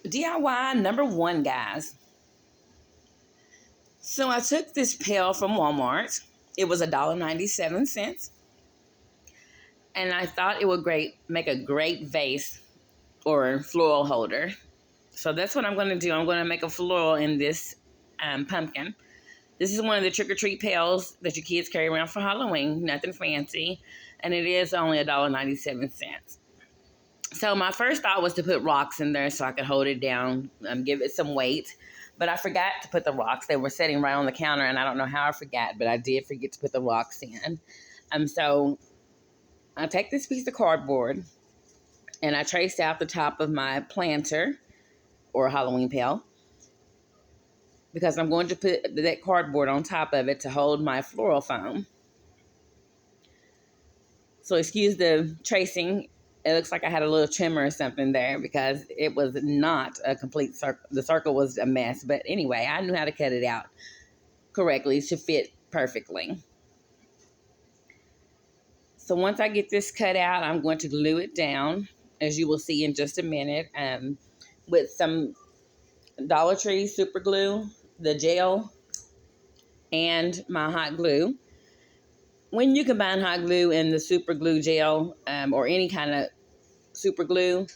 DIY number one, guys. So I took this pail from Walmart. It was $1.97, and I thought it would make a great vase or floral holder. So that's what I'm going to do. I'm going to make a floral in this pumpkin. This is one of the trick-or-treat pails that your kids carry around for Halloween. Nothing fancy. And it is only $1.97. So my first thought was to put rocks in there so I could hold it down, give it some weight. But I forgot to put the rocks. They were sitting right on the counter, and I don't know how I forgot, but I did forget to put the rocks in. So I take this piece of cardboard, and I traced out the top of my planter or Halloween pail, because I'm going to put that cardboard on top of it to hold my floral foam. So excuse the tracing. It looks like I had a little trimmer or something there because it was not a complete circle. The circle was a mess. But anyway, I knew how to cut it out correctly to fit perfectly. So once I get this cut out, I'm going to glue it down, as you will see in just a minute, with some Dollar Tree super glue, the gel, and my hot glue. When you combine hot glue and the super glue gel, or any kind of super glue,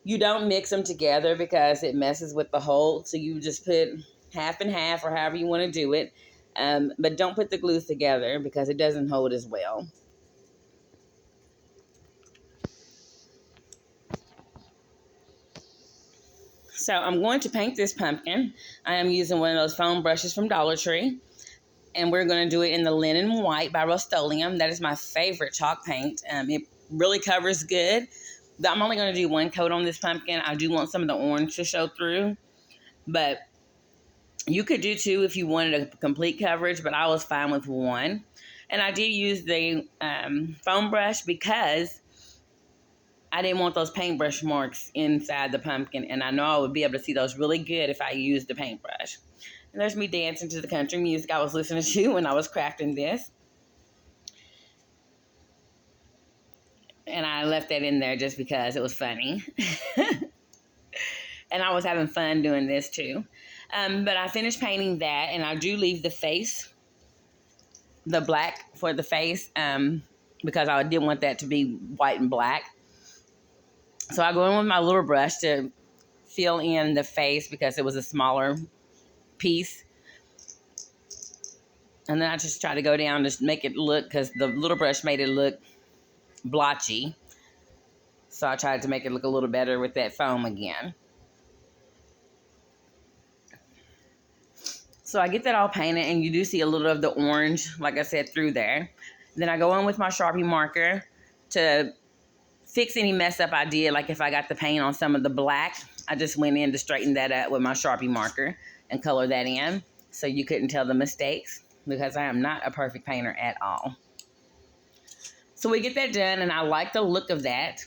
you don't mix them together because it messes with the hold. So you just put half and half, or however you want to do it. But don't put the glues together because it doesn't hold as well. So I'm going to paint this pumpkin. I am using one of those foam brushes from Dollar Tree. And we're going to do it in the Linen White by Rust-Oleum. That is my favorite chalk paint. It really covers good. I'm only going to do one coat on this pumpkin. I do want some of the orange to show through. But you could do two if you wanted a complete coverage, but I was fine with one. And I did use the foam brush because I didn't want those paintbrush marks inside the pumpkin. And I know I would be able to see those really good if I used the paintbrush. And there's me dancing to the country music I was listening to when I was crafting this. And I left that in there just because it was funny. And I was having fun doing this too. But I finished painting that, and I do leave the face, the black for the face, because I didn't want that to be white and black. So I go in with my little brush to fill in the face because it was a smaller piece. And then I just try to go down to make it look, because the little brush made it look blotchy. So I tried to make it look a little better with that foam again. So I get that all painted, and you do see a little of the orange, like I said, through there. Then I go in with my Sharpie marker to fix any mess up I did. Like if I got the paint on some of the black, I just went in to straighten that up with my Sharpie marker and color that in, so you couldn't tell the mistakes, because I am not a perfect painter at all. So we get that done, and I like the look of that.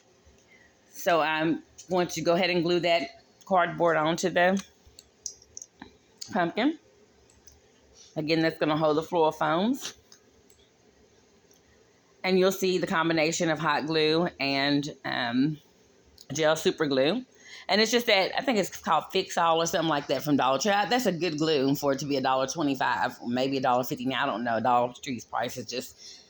So I'm going to go ahead and glue that cardboard onto the pumpkin. Again, that's going to hold the floral foams. And you'll see the combination of hot glue and gel super glue. And it's just that, I think it's called Fix-All or something like that from Dollar Tree. That's a good glue for it to be $1.25, or maybe $1.50. Now, I don't know. Dollar Tree's price is just,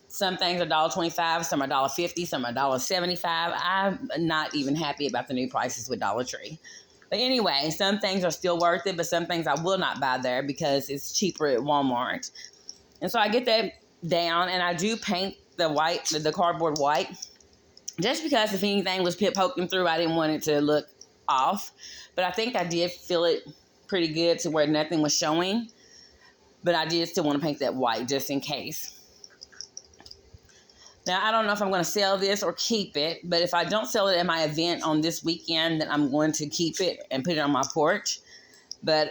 some things are $1.25, some are $1.50, some are $1.75. I'm not even happy about the new prices with Dollar Tree. But anyway, some things are still worth it, but some things I will not buy there because it's cheaper at Walmart. And so I get that down, and I do paint the cardboard white, just because if anything was poking through, I didn't want it to look off. But I think I did feel it pretty good to where nothing was showing. But I did still want to paint that white just in case. Now, I don't know if I'm going to sell this or keep it. But if I don't sell it at my event on this weekend, then I'm going to keep it and put it on my porch. But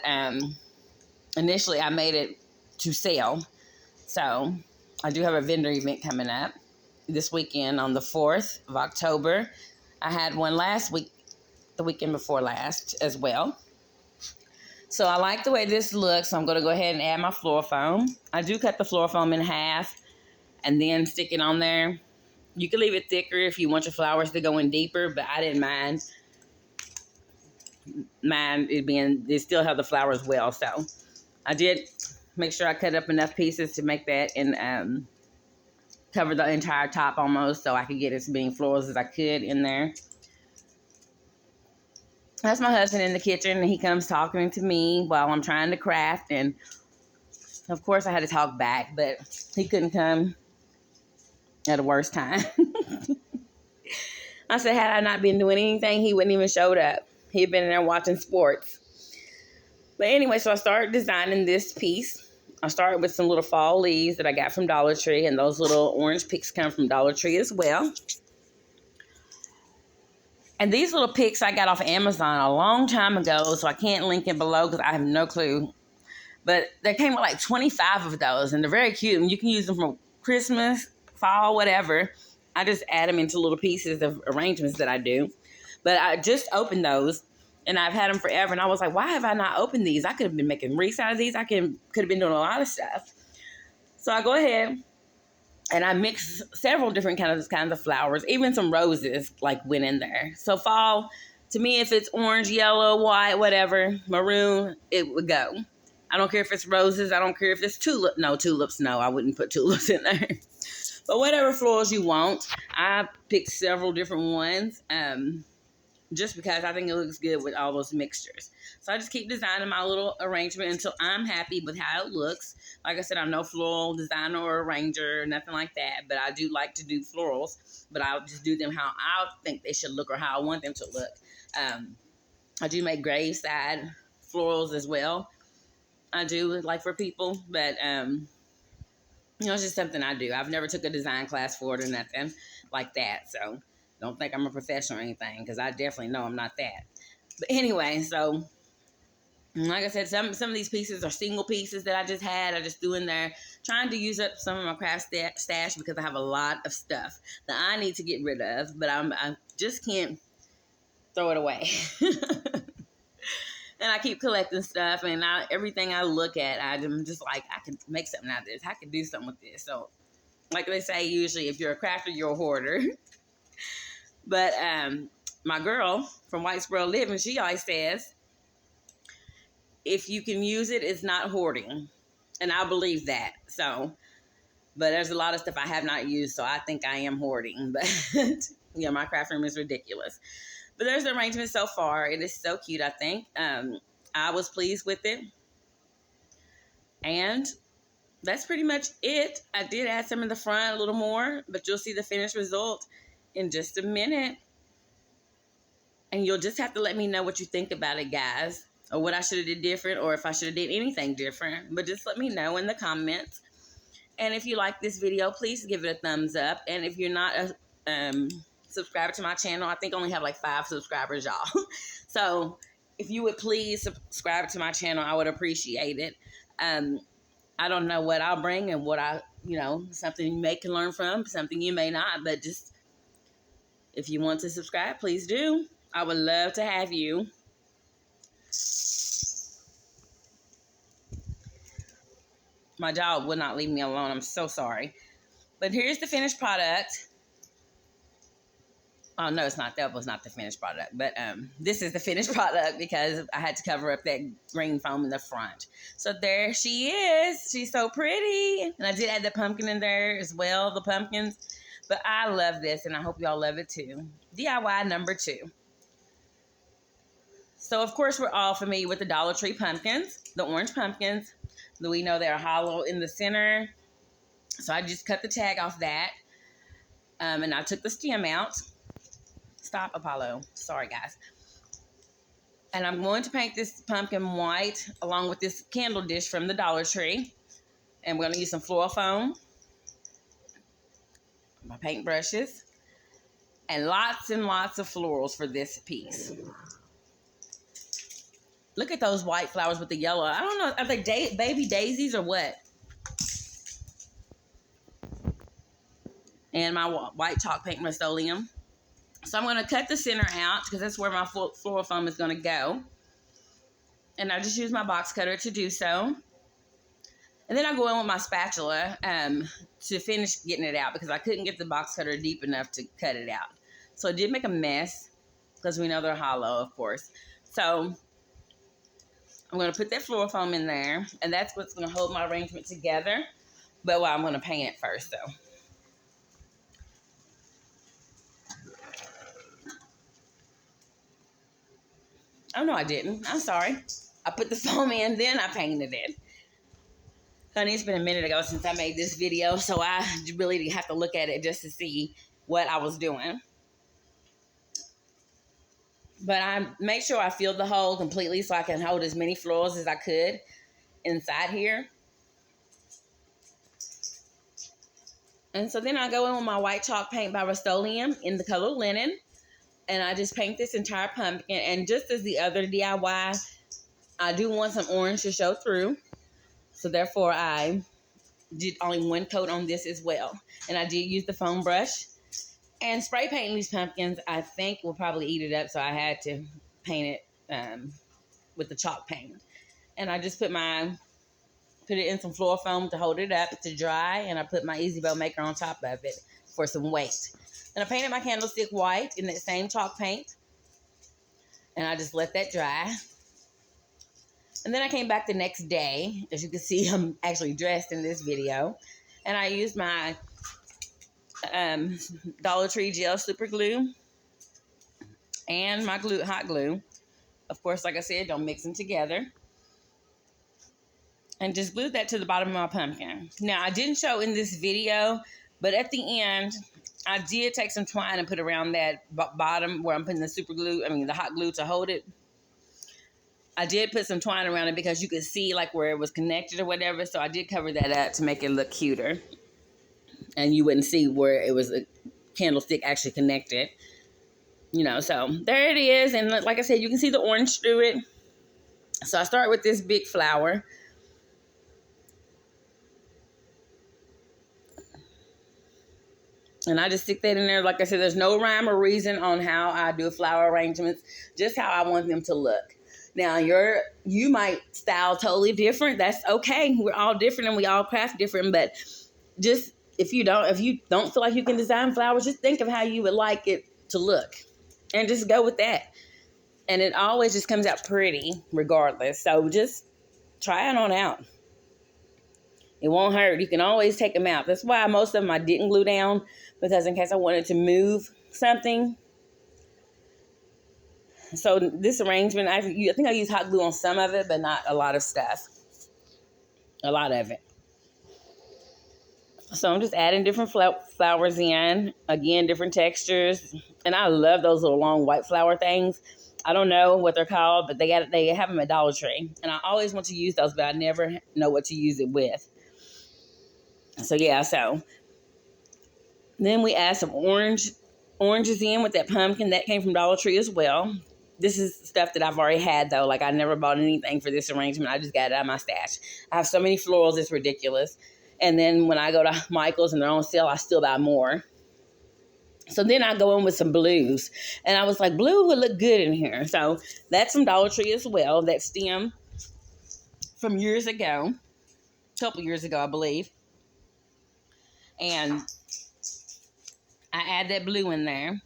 initially, I made it to sell. So I do have a vendor event coming up this weekend on the 4th of October. I had one last week, the weekend before last as well. So I like the way this looks. So I'm going to go ahead and add my floral foam. I do cut the floral foam in half and then stick it on there. You can leave it thicker if you want your flowers to go in deeper, but I didn't mind. mine it being, they still have the flowers well. So I did make sure I cut up enough pieces to make that and cover the entire top almost, so I could get as many florals as I could in there. That's my husband in the kitchen, and he comes talking to me while I'm trying to craft. And of course, I had to talk back, but he couldn't come at a worse time. I said, had I not been doing anything, he wouldn't even showed up. He'd been in there watching sports. But anyway, so I started designing this piece. I started with some little fall leaves that I got from Dollar Tree, and those little orange picks come from Dollar Tree as well. And these little picks I got off Amazon a long time ago, so I can't link it below because I have no clue. But there came with like 25 of those, and they're very cute. And you can use them for Christmas, fall, whatever. I just add them into little pieces of arrangements that I do. But I just opened those, and I've had them forever. And I was like, why have I not opened these? I could have been making wreaths out of these. I could have been doing a lot of stuff. So I go ahead and I mix several different kinds of flowers. Even some roses like went in there. So fall, to me, if it's orange, yellow, white, whatever, maroon, it would go. I don't care if it's roses. I don't care if it's tulips. No, tulips, no. I wouldn't put tulips in there. But whatever florals you want. I picked several different ones just because I think it looks good with all those mixtures. So I just keep designing my little arrangement until I'm happy with how it looks. Like I said, I'm no floral designer or arranger or nothing like that, but I do like to do florals, but I'll just do them how I think they should look or how I want them to look. I do make graveside florals as well. I do like for people, but it's just something I do. I've never took a design class for it or nothing like that, so don't think I'm a professional or anything, because I definitely know I'm not that. But anyway, so like I said, some of these pieces are single pieces that I just had. I just threw in there, trying to use up some of my craft stash because I have a lot of stuff that I need to get rid of, but I just can't throw it away. And I keep collecting stuff, and everything I look at, I'm just like, I could make something out of this. I could do something with this. So, like they say, usually if you're a crafter, you're a hoarder. But my girl from White Squirrel Living, she always says, if you can use it, it's not hoarding. And I believe that. So, but there's a lot of stuff I have not used, so I think I am hoarding. But yeah, my craft room is ridiculous. But there's the arrangement so far. It is so cute, I think. I was pleased with it. And that's pretty much it. I did add some in the front a little more, but you'll see the finished result in just a minute. And you'll just have to let me know what you think about it, guys, or what I should have did different, or if I should have did anything different. But just let me know in the comments. And if you like this video, please give it a thumbs up. And if you're not subscribed to my channel, I think I only have like 5 subscribers, y'all. So if you would please subscribe to my channel, I would appreciate it. I don't know what I'll bring and what something you may can learn from, something you may not, but just if you want to subscribe, please do. I would love to have you. My dog would not leave me alone. I'm so sorry. But here's the finished product. Oh, no, it's not. That was not the finished product. But this is the finished product because I had to cover up that green foam in the front. So there she is. She's so pretty. And I did add the pumpkin in there as well, the pumpkins. But I love this, and I hope y'all love it too. DIY number 2. So, of course, we're all familiar with the Dollar Tree pumpkins, the orange pumpkins. We know they're hollow in the center. So I just cut the tag off that. And I took the stem out. Stop, Apollo. Sorry, guys. And I'm going to paint this pumpkin white along with this candle dish from the Dollar Tree. And we're going to use some floral foam, my paint brushes, and lots of florals for this piece. Look at those white flowers with the yellow. I don't know, are they baby daisies or what? And my white chalk paint Rust-Oleum. So I'm going to cut the center out because that's where my floral foam is going to go. And I just use my box cutter to do so. And then I go in with my spatula to finish getting it out because I couldn't get the box cutter deep enough to cut it out. So I did make a mess because we know they're hollow, of course. So I'm going to put that floral foam in there, and that's what's going to hold my arrangement together. But I'm going to paint it first, though. Oh, no, I didn't. I'm sorry. I put the foam in, then I painted it. Honey, it's been a minute ago since I made this video, so I really have to look at it just to see what I was doing. But I made sure I filled the hole completely so I can hold as many florals as I could inside here. And so then I go in with my white chalk paint by Rust-Oleum in the color Linen. And I just paint this entire pumpkin. And just as the other DIY, I do want some orange to show through. So therefore, I did only one coat on this as well. And I did use the foam brush. And spray painting these pumpkins, I think, will probably eat it up. So I had to paint it with the chalk paint. And I just put it in some floral foam to hold it up to dry. And I put my Easy Bow Maker on top of it for some weight. And I painted my candlestick white in that same chalk paint. And I just let that dry. And then I came back the next day. As you can see, I'm actually dressed in this video. And I used my Dollar Tree gel super glue and my hot glue. Of course, like I said, don't mix them together. And just glued that to the bottom of my pumpkin. Now, I didn't show in this video, but at the end, I did take some twine and put around that bottom where I'm putting the hot glue to hold it. I did put some twine around it because you could see like where it was connected or whatever. So I did cover that up to make it look cuter. And you wouldn't see where it was a candlestick actually connected. So there it is. And like I said, you can see the orange through it. So I start with this big flower. And I just stick that in there. Like I said, there's no rhyme or reason on how I do flower arrangements. Just how I want them to look. Now, you might style totally different. That's okay. We're all different and we all craft different. But just if you don't feel like you can design flowers, just think of how you would like it to look. And just go with that. And it always just comes out pretty regardless. So just try it on out. It won't hurt. You can always take them out. That's why most of them I didn't glue down, because in case I wanted to move something. So this arrangement, I think I used hot glue on some of it, but not a lot of stuff. A lot of it. So I'm just adding different flowers in. Again, different textures. And I love those little long white flower things. I don't know what they're called, but they have them at Dollar Tree. And I always want to use those, but I never know what to use it with. So yeah, so then we add some oranges in with that pumpkin. That came from Dollar Tree as well. This is stuff that I've already had, though. Like, I never bought anything for this arrangement. I just got it out of my stash. I have so many florals, it's ridiculous. And then when I go to Michael's and they're on sale, I still buy more. So then I go in with some blues. And I was like, blue would look good in here. So that's from Dollar Tree as well. That stem from years ago. A couple years ago, I believe. And I add that blue in there.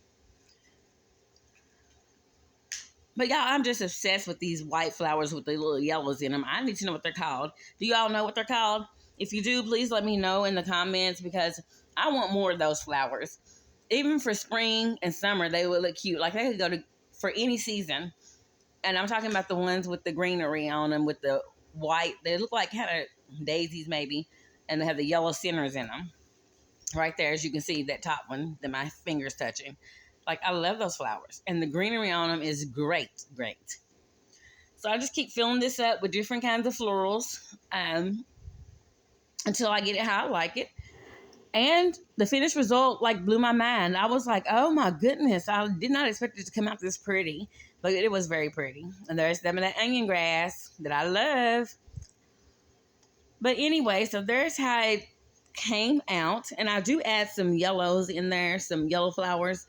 But y'all, I'm just obsessed with these white flowers with the little yellows in them. I need to know what they're called. Do y'all know what they're called? If you do, please let me know in the comments, because I want more of those flowers. Even for spring and summer, they would look cute. Like, they could go for any season. And I'm talking about the ones with the greenery on them with the white. They look like kind of daisies maybe. And they have the yellow centers in them. Right there, as you can see, that top one that my finger's touching. Like, I love those flowers. And the greenery on them is great, great. So I just keep filling this up with different kinds of florals until I get it how I like it. And the finished result, like, blew my mind. I was like, oh, my goodness. I did not expect it to come out this pretty. But it was very pretty. And there's some of that onion grass that I love. But anyway, so there's how it came out. And I do add some yellows in there, some yellow flowers.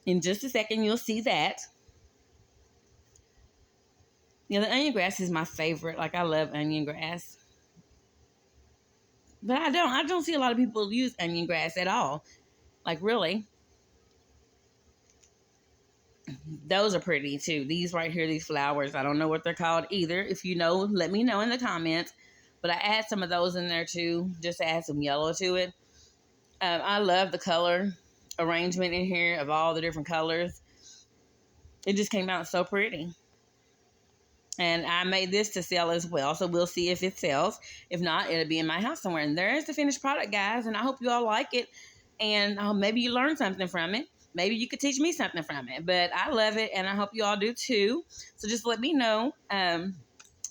In just a second, you'll see that. The onion grass is my favorite. Like, I love onion grass. But I don't see a lot of people use onion grass at all. Like, really. Those are pretty too. These right here, these flowers, I don't know what they're called either. If you know, let me know in the comments. But I add some of those in there too, just to add some yellow to it. I love the color arrangement in here of all the different colors. It just came out so pretty. And I made this to sell as well, so we'll see if it sells. If not, it'll be in my house somewhere. And there's the finished product, guys, and I hope you all like it. And maybe you learned something from it. Maybe you could teach me something from it. But I love it, and I hope you all do too. So just let me know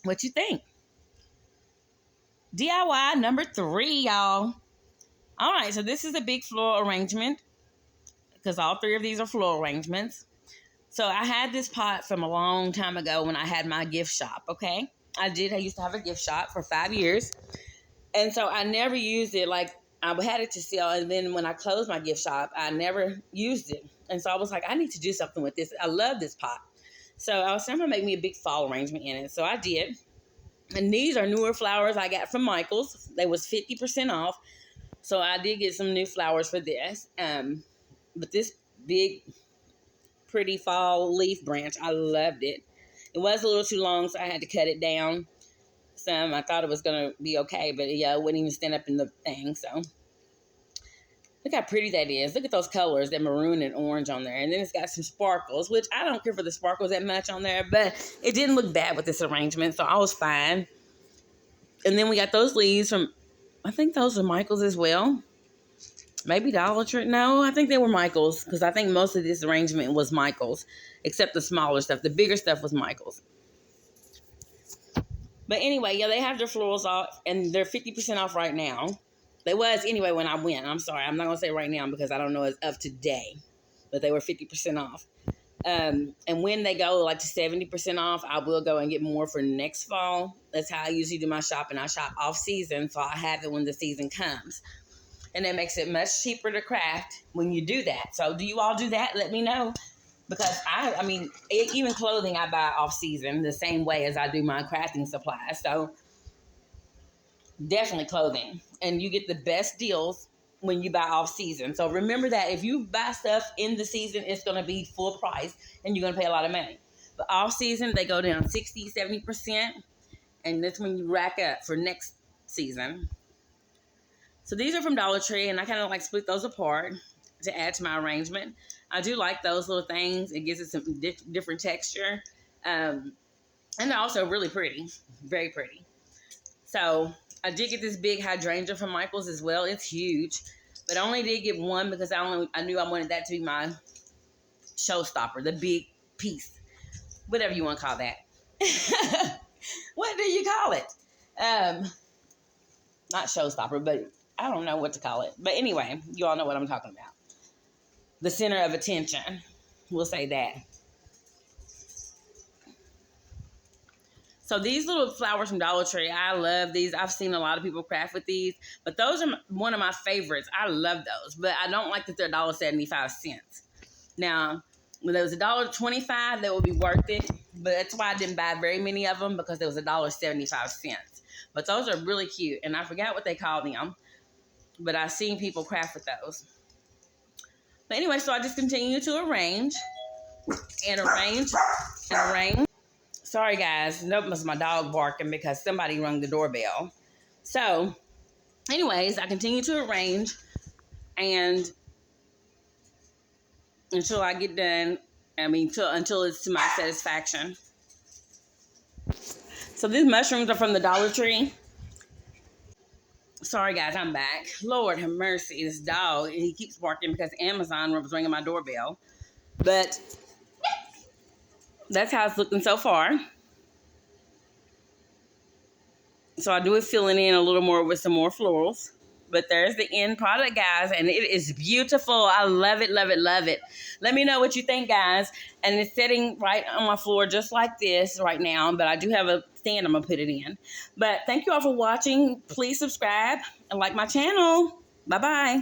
what you think. DIY number 3, y'all. All right, so this is a big floral arrangement because all 3 of these are floral arrangements. So I had this pot from a long time ago when I had my gift shop, okay? I used to have a gift shop for 5 years. And so I never used it. Like, I had it to sell, and then when I closed my gift shop, I never used it. And so I was like, I need to do something with this. I love this pot. So I was trying to make me a big fall arrangement in it. So I did. And these are newer flowers I got from Michael's. They was 50% off. So I did get some new flowers for this. But this big, pretty fall leaf branch, I loved it. It was a little too long, so I had to cut it down some. I thought it was going to be okay, but yeah, it wouldn't even stand up in the thing. So look how pretty that is. Look at those colors, that maroon and orange on there. And then it's got some sparkles, which I don't care for the sparkles that much on there, but it didn't look bad with this arrangement, so I was fine. And then we got those leaves from, I think those are Michael's as well. Maybe Dollar Tree. No, I think they were Michael's, because I think most of this arrangement was Michael's, except the smaller stuff. The bigger stuff was Michael's. But anyway, yeah, they have their florals off, and they're 50% off right now. They was anyway when I went. I'm sorry, I'm not going to say right now because I don't know it's of today. But they were 50% off. And when they go like to 70% off, I will go and get more for next fall. That's how I usually do my shopping. I shop off season, so I have it when the season comes. And that makes it much cheaper to craft when you do that. So do you all do that? Let me know. Because I mean, even clothing I buy off season the same way as I do my crafting supplies. So definitely clothing. And you get the best deals when you buy off season. So remember that if you buy stuff in the season, it's going to be full price and you're going to pay a lot of money. But off season, they go down 60, 70%. And that's when you rack up for next season. So these are from Dollar Tree, and I kind of like split those apart to add to my arrangement. I do like those little things. It gives it some different texture. And they're also really pretty. Very pretty. So I did get this big hydrangea from Michael's as well. It's huge. But I only did get one because I knew I wanted that to be my showstopper, the big piece. Whatever you want to call that. What do you call it? Not showstopper, but I don't know what to call it. But anyway, you all know what I'm talking about. The center of attention. We'll say that. So these little flowers from Dollar Tree, I love these. I've seen a lot of people craft with these. But those are one of my favorites. I love those. But I don't like that they're $1.75. Now, when there was $1.25, that would be worth it. But that's why I didn't buy very many of them, because there was $1.75. But those are really cute. And I forgot what they call them. But I've seen people craft with those. But anyway, so I just continue to arrange and arrange and arrange. Sorry, guys. That was my dog barking because somebody rung the doorbell. So, anyways, I continue to arrange and until I get done. I mean, until it's to my satisfaction. So these mushrooms are from the Dollar Tree. Sorry, guys, I'm back. Lord have mercy. This dog, and he keeps barking because Amazon was ringing my doorbell. But that's how it's looking so far. So I do it filling in a little more with some more florals. But there's the end product, guys, and it is beautiful. I love it, love it, love it. Let me know what you think, guys. And it's sitting right on my floor just like this right now, but I do have a stand I'm going to put it in. But thank you all for watching. Please subscribe and like my channel. Bye-bye.